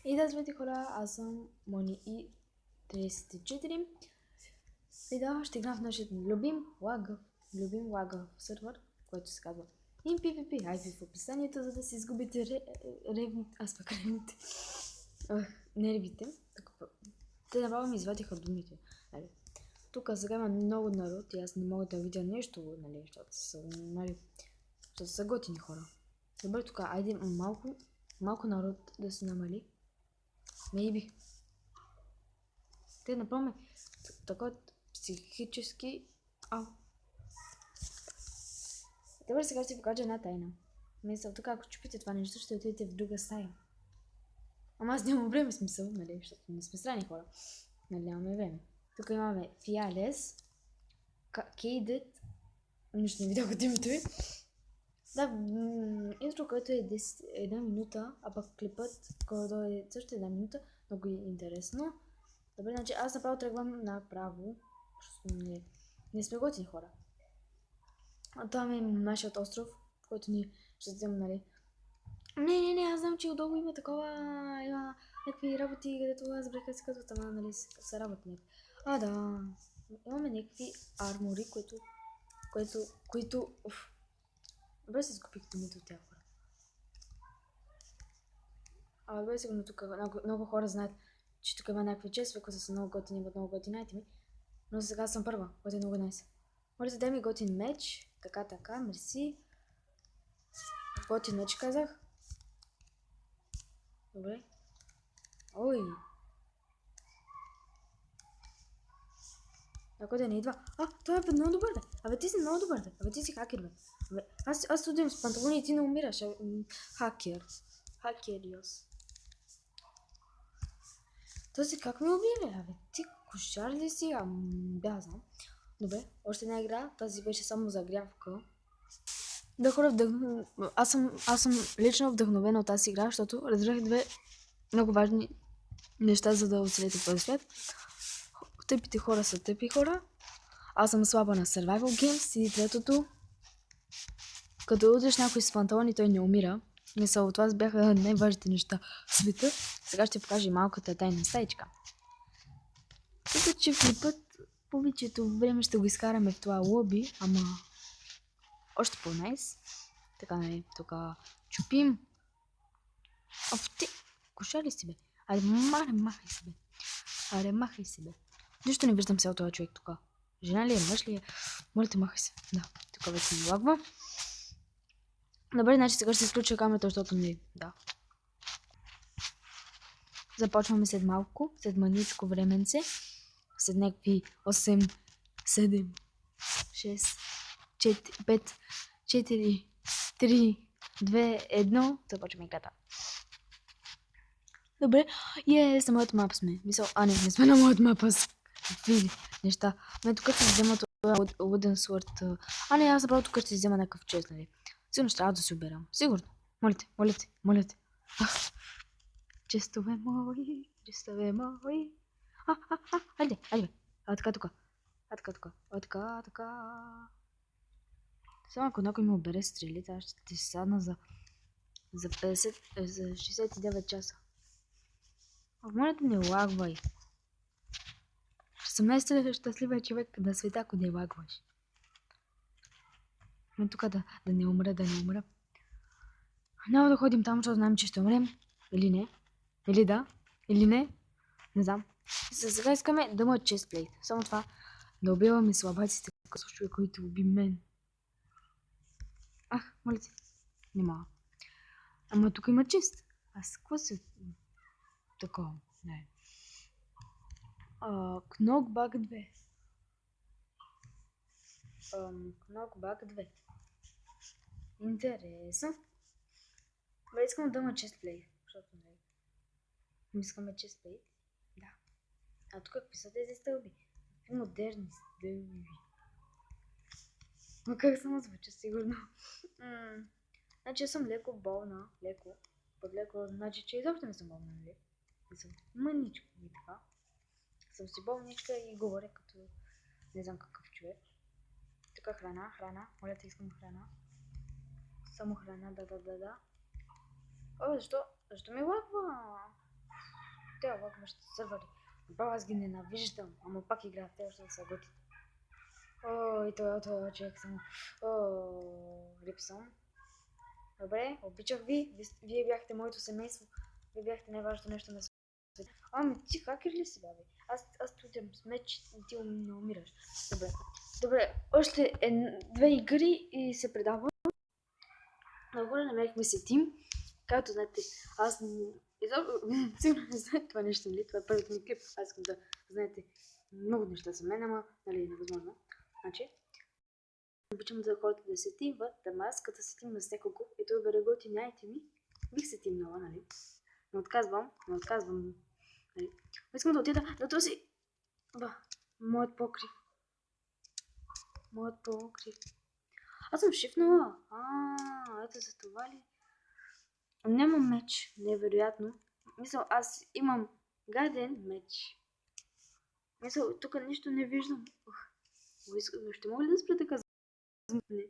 И да, здравейте хора, аз съм Мони и 34. И да, ще играм в нашия любим лагъв сървър, който се казва InPvP. IP в описанието, за да си изгубите ревните. Нервите. Те направо ми извадиха думите. Нали. Тук сега има много народ и аз не мога да видя нещо, нали, защото са готини хора. Добре, тук, айде малко народ да се намали. Maybe. Те направо така психически... Ау. Добре, сега ще ви покажа една тайна. Мисъл, така ако чупите това нещо, ще отидете в друга стая. Ама аз нямам време, смисъл, нали, защото не сме странни хора. Нали, нямаме време. Тук имаме Фиалес, Кейдет, нищо не видях от името ви. Да, интро, което е 1 минута, а пък клипът, който е също 1 минута, много е интересно. Добре, значи аз направо тръгвам направо. Просто не сме готини хора. А там е нашият остров, в който ни ще вземем, нали. Не, аз знам, че отдолу има такова, има някакви работи, където аз забрах как се казват, ама, нали, са работи някакви. Да, имаме някакви армори, които, добре си изкупих думите от тях хора. Добре, сигурно тук много хора знаят, че тук има някакви честове, които са много готини, имат много готини айтеми. Но сега съм първа, което е много найс. Може да дай ми готин меч, така, мерси. Готин меч казах. Добре. Ой. Ако да не идва. Това е много добър, бе. Абе, ти си много добър, бе. Абе, ти си хакер, бе. Абе, аз студиям с панталони и ти не умираш. Хакер. Хакериос. Този как ме уби, бе? Абе, ти кошар ли си? Да, знам. Добре, още една игра. Тази беше само загрявка. Да, хора, аз съм лично вдъхновена от тази игра, защото разбрах две много важни неща, за да оцелете в този свят. Тъпите хора са тъпи хора. Аз съм слаба на survival games. И третото, като удриш някой с панталони, той не умира. Мисъл, това бяха най-важните неща в света. Сега ще покажа малката тайна стаичка. Мисля, че в клипът повечето време ще го изкараме в това лоби, ама още по-найс. Така, нали, тук чупим. Ти, коша ли си, бе? Аре, махай си, бе. Махай си, бе. Нищо не виждам сега този човек тук. Жена ли е, мъж ли е? Моля те, махай се. Да, тук вече ми лагва. Добре, значи сега ще изключа камерата, защото не... Да. Започваме след малко, след маничко временце. След някакви 8, 7, 6, 4, 5, 4, 3, 2, 1. Започваме играта. Добре, на моят мап сме. Мисъл, не сме на моят мапа с какви неща. Тук ще взема това Wooden Sword. Не, аз направо тук ще взема някакъв чест, нали. Сигурно ще трябва да се обирам. Сигурно. Моля те. Честове мои. Хайде. Така тук. Така. Само ако някой ми обере стрелите, аз ще се садна за 69 часа. В момента не лагвай. Ще съм най-щастливия човек на света, ако не лагваш. Тук да не умра. Няма да ходим там, защото знаем, че ще умрем. Или не. Или да. Или не. Не знам. Сега искаме да има честплейт. Само това да убиваме слабаците, като човек, който уби мен. Моля ти. Не мога. Ама тук има чест. Аз какво се... Такова. Не. Knockback 2. Knockback 2. Интересно. Бе, искам да има честплейт. Защото не искаме честплейт. Да. Тук какви са тези стълби? Модерни стълби. Но как съм звуча, сигурно. Значи аз съм леко болна. Леко, значи, че изобщо не съм болна, нали? Съм мъничка и така. Съм си болничка и говоря като не знам какъв човек. Тук храна. Моля те, искам храна. Само храна, да. Защо ми лагва? те овакващите сървъри. Направо аз ги ненавиждам, ама пак играят, те още са готини. О, и това човек само. О, грип съм. Добре, обичах ви. Вие бяхте моето семейство. Вие бяхте най-важното нещо на света. Ами ти хакер ли си, бабе? Аз tudям с меч и ти не умираш. Добре, още две игри и се предава. Нагоре намерихме си тим. Както знаете, аз сигурно не знаете това нещо, нали? Това е първият ми клип. Аз искам да знаете много неща за мен, ама нали невъзможно. Значи, обичам да хората да се тимват, да аз като се тимна с някого и той да работи найти ми, бих се тимнала, нали? Не отказвам, нали? Искам да отида на този... моят покрив. Аз съм шифнала. Ето за това ли? Нямам меч, невероятно. Мисля, аз имам гаден меч. Мисля, тук нищо не виждам. Ще мога ли да спра така? Не.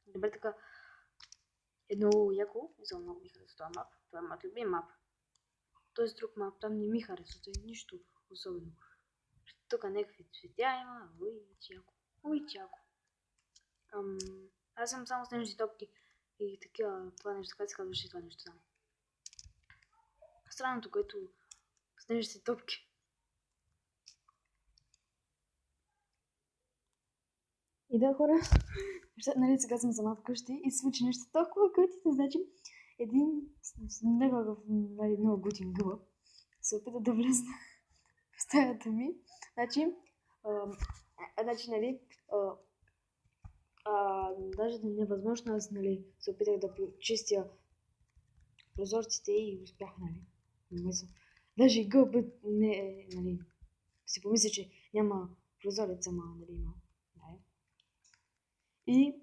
Добре, така. Едно яко. Мисля, много ми харесва това мап. Това е моят любим мап. Този друг мап там не ми харесва. Това е нищо особено. Тук някакви цветя има. Уй, чако. Аз съм само снежни топки и такива, това нещо, как се казваше това нещо там. Странното, което снежните топки. И да, хора, нали сега съм сама вкъщи и случи нещо толкова готино, значи един много готин гълъб се опита да влезне в стаята ми. Значи, нали, даже невъзможно, аз, нали, се опитах да почистя прозорците и успях, нали. Даже и гълъбът не, нали, си помисля, че няма прозорец, ама, нали, има. Нали. И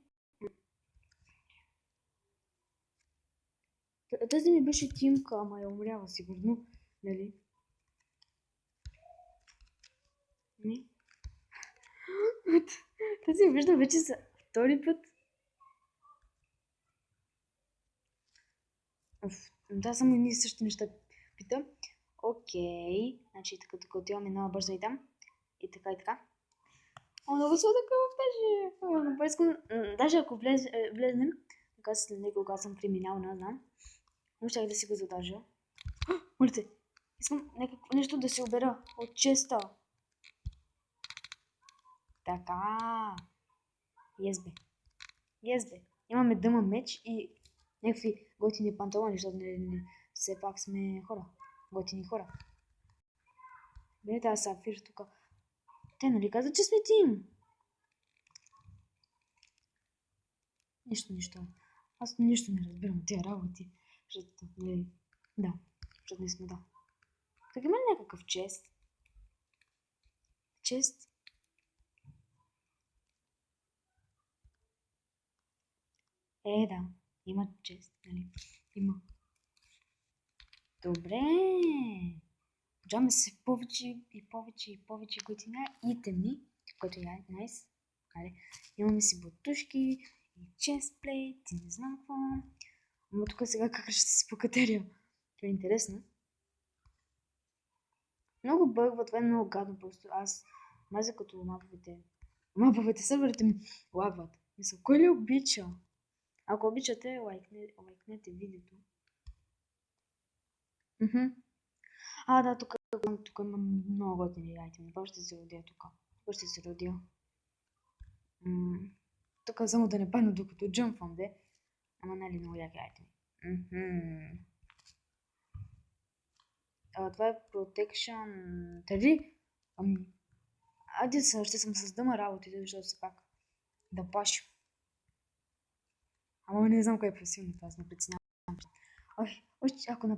тази ми беше Тимка, ама я умрява сигурно, нали? Не. Тази ми виждам вече за втори път. Да, само ние също неща питам. Окей. Значи така, тук отиваме много бързо и там. И така. Много сладъка беше. Даже ако влезнем, така след него, когато съм криминална, знам. Но щях да си го задържа. Молите, искам нещо да си обера от честа. Така. Yes, бе. Имаме дъма меч и някакви готини панталони, защото все пак сме хора. Готини хора. Бе, тази сапфир тук. Те нали казват, че сме тим? Нищо. Аз нищо не разбирам тия работи. Защото, нали, да. Защото не сме да. Так има ли някакъв чест? Да. Има чест, нали? Има. Добре. Получаваме се повече готина и тъмни, което е найс. Имаме си бутушки и честплейт и не знам какво. Ама тук сега как ще се покатеря? Това е интересно. Много бъгва, това е много гадно просто. Аз мазя като маповете сървърите ми лагват. Мисля, кой ли обича? Ако обичате, лайкнете видеото. Да, тук имам много готини айтеми. Пак ще се родя тук. Тук само да не падна докато джъмпвам, де. Ама нали много яки айтеми. Това е Protection 3. Айде ще съм с дъма работите, защото все пак да плашим. Ама не знам кое е по-силно, аз не преценявам.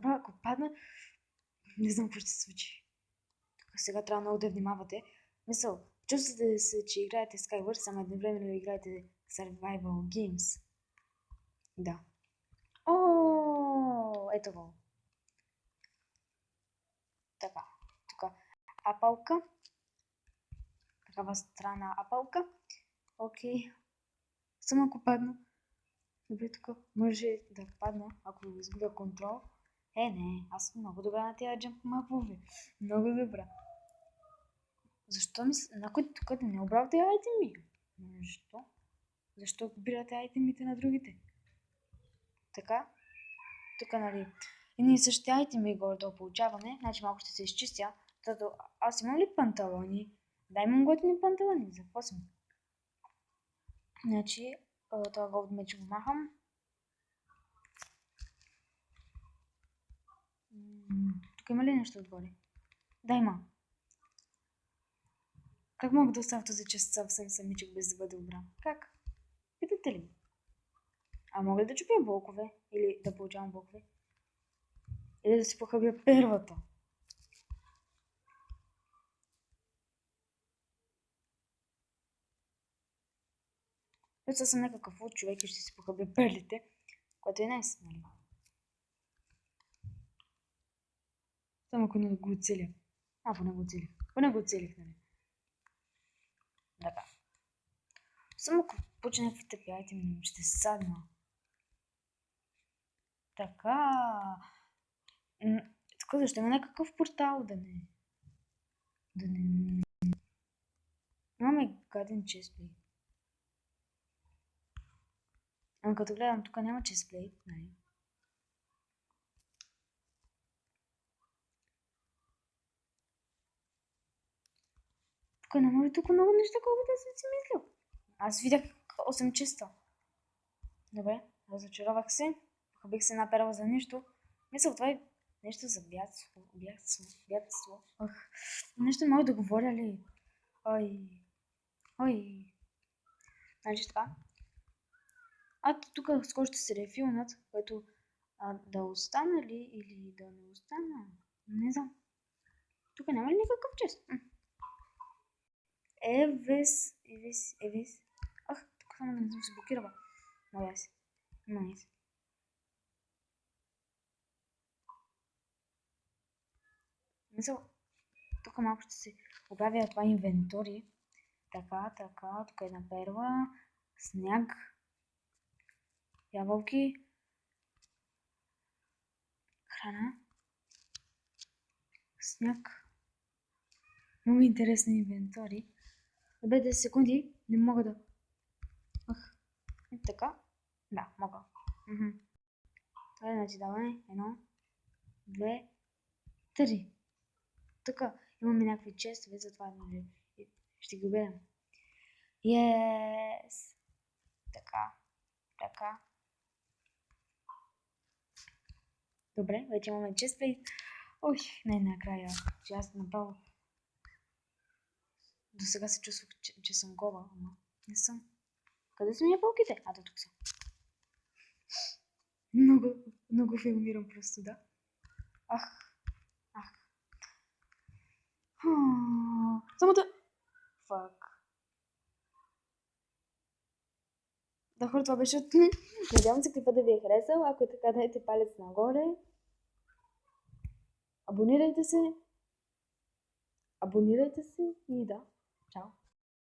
Ако падна, не знам какво ще се случи. Сега трябва много да внимавате. Мисъл, чувствате се, че играете Skyward, само едновременно играете Survival Games. Да. Ето го. Така, тук апалка. Такава странна апалка. Окей. Само ако падна. Добре, тук може да падна, ако изгубя контрол. Не, аз съм много добра на тия джамп мапове. Много добра. Защо някой тук да не е обрал тия айтеми? Защо? Защо бирате айтемите на другите? Така? Тук, нали, и същите айтеми горе-долу получаваме, значи малко ще се изчистя, защото аз имам ли панталони? Да, имам готини панталони, за какво съм? Значи, това голд меч го махам. Тук има ли нещо отгоре? Да, има. Как мога да оставя този чест съвсем самичък без да бъде обран? Как? Питате ли? А мога ли да чупя блокове? Или да получавам блокове? Или да си похабя първата? Ето съм някакъв от човек и ще си похабя перлите, което е найс, нали? Само ако не го оцеля. Поне го оцелих. Поне го оцелих, нали? Така. Само ако почне някакви тъпяйте ми, ще се садна. Така. Така, защо има някакъв портал да не... Да не... Имаме гаден честплей. Ама като гледам, тук няма честплей, нали? Тук няма ли толкова много неща, колкото да съм си мислил? Аз видях 8 честа. Добре, разочаровах се. Хабих се наперала за нищо. Мисля, това е нещо за бягство. Нещо мога да говоря ли? Ой. Значи така. Тук скоро ще се рефилнат, което да остана ли или да не остана? Не знам. Тук няма ли никакъв чест? Евис. Тук само да не съм се блокирала. Моля се. Мисля, тук малко ще се обявя това инвентори. Така, тук е една перла, сняг, ябълки, храна, сняг. Много интересни инвентори. Добре, 10 секунди, не мога да... Така? Да, мога. Това е, значи даваме 1, 2, 3. Тук имаме някакви честове, затова ще ги обедам. Yes! Така. Добре, вече имаме честплей. Ой, най-накрая, че аз направо до сега се чувствах, че съм гола, ама не съм. Къде са ми ябълките? Да, тук са. Много филмирам просто, да. Само да... Фак. Да, хора, това беше... Надявам се клипа да ви е харесал. Ако е така, дайте палец нагоре. Абонирайте се. И да. Чао.